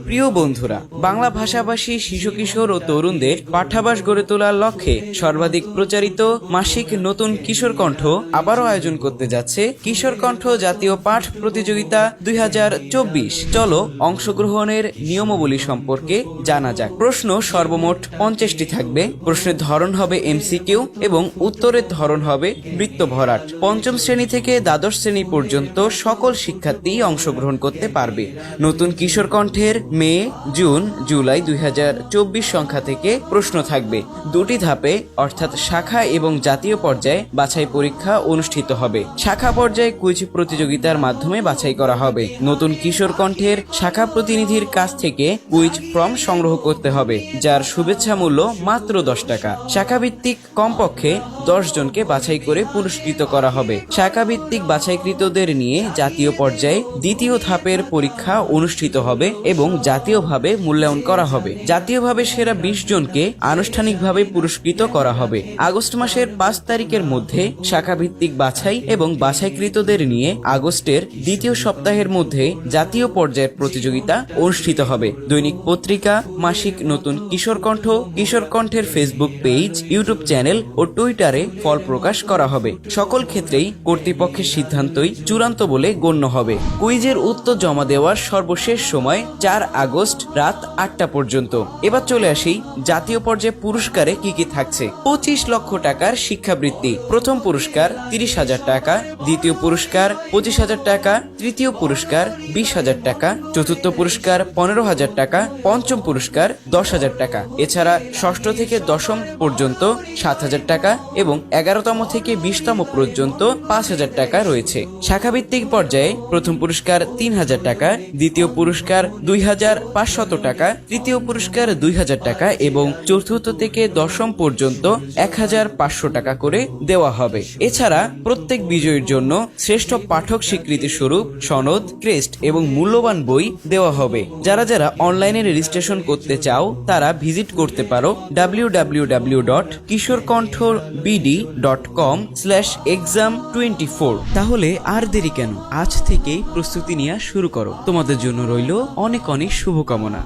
প্রিয় বন্ধুরা, বাংলা ভাষাভাষী শিশু কিশোর ও তরুণদের পাঠাবাস গড়ে তোলার লক্ষ্যে সর্বাধিক প্রচারিত মাসিক নতুন কিশোর কণ্ঠ আবারও আয়োজন করতে যাচ্ছে কিশোর কণ্ঠ জাতীয় পাঠ প্রতিযোগিতা 2024। চলো অংশগ্রহণের নিয়মাবলী সম্পর্কে জানা যাক। প্রশ্ন সর্বমোট 50টি থাকবে। প্রশ্নের ধরন হবে এমসিকিউ এবং উত্তরের ধরন হবে বৃত্ত ভরাট। পঞ্চম শ্রেণী থেকে দ্বাদশ শ্রেণী পর্যন্ত সকল শিক্ষার্থী অংশগ্রহণ করতে পারবে। নতুন কিশোর কণ্ঠের মে, জুন, জুলাই 2024 সংখ্যা থেকে প্রশ্ন থাকবে। দুটি ধাপে অর্থাৎ শাখা এবং জাতীয় পর্যায়ে বাছাই পরীক্ষা অনুষ্ঠিত হবে। শাখা পর্যায়ে কুইজ প্রতিযোগিতার মাধ্যমে বাছাই করা হবে। নতুন কিশোর কণ্ঠের শাখা প্রতিনিধির কাছ থেকে কুইজ ফর্ম সংগ্রহ করতে হবে, যার শুভেচ্ছা মূল্য মাত্র 10 টাকা। শাখা ভিত্তিক কমপক্ষে 10 জনকে বাছাই করে পুরস্কৃত করা হবে। শাখা ভিত্তিক বাছাইকৃতদের নিয়ে জাতীয় পর্যায়ে দ্বিতীয় ধাপের পরীক্ষা অনুষ্ঠিত হবে এবং জাতীয়ভাবে মূল্যায়ন করা হবে। জাতীয়ভাবে সেরা 20 জনকে আনুষ্ঠানিকভাবে পুরস্কৃত করা হবে। আগস্ট মাসের 5 তারিখের মধ্যে শাখা ভিত্তিক বাছাই এবং বাছাইকৃতদের নিয়ে আগস্টের দ্বিতীয় সপ্তাহের মধ্যে জাতীয় পর্যায়ের প্রতিযোগিতা অনুষ্ঠিত হবে। দৈনিক পত্রিকা, মাসিক নতুন কিশোর কণ্ঠ, কিশোর কণ্ঠের ফেসবুক পেজ, ইউটিউব চ্যানেল ও টুইটারে ফল প্রকাশ করা হবে। সকল ক্ষেত্রেই কর্তৃপক্ষের সিদ্ধান্তই চূড়ান্ত বলে গণ্য হবে। কুইজের উত্তর জমা দেওয়ার সর্বশেষ সময় 4 আগস্ট রাত 8টা পর্যন্ত। এবার চলে আসি জাতীয় পর্যায়ে পুরস্কারে কি কি থাকছে। 25 লক্ষ টাকার শিক্ষাবৃত্তি। প্রথম পুরস্কার 30,000 টাকা, দ্বিতীয় পুরস্কার 25,000 টাকা, তৃতীয় পুরস্কার 20,000 টাকা, চতুর্থ পুরস্কার 15,000 টাকা, পঞ্চম পুরস্কার 10,000 টাকা। এছাড়া ষষ্ঠ থেকে দশম পর্যন্ত 7,000 টাকা এবং 11তম থেকে 20তম পর্যন্ত 5,000 টাকা রয়েছে। শাখাভিত্তিক পর্যায়ে প্রথম পুরস্কার 3,000 টাকা, দ্বিতীয় পুরস্কার 2,500 টাকা, তৃতীয় পুরস্কার 2,000 টাকা এবং চতুর্থ থেকে দশম পর্যন্ত 1,500 টাকা করে দেওয়া হবে। এছাড়া প্রত্যেক বিজয়ীর জন্য শ্রেষ্ঠ পাঠক স্বীকৃতি স্বরূপ সনদ, ক্রেস্ট এবং মূল্যবান বই দেওয়া হবে। যারা যারা অনলাইনে রেজিস্ট্রেশন করতে চাও তারা ভিজিট করতে পারো www.kishorekontho.com/exam24। তাহলে আর দেরি কেন, আজ থেকেই প্রস্তুতি নেওয়া শুরু করো। তোমাদের জন্য রইল অনেক অনেক শুভকামনা।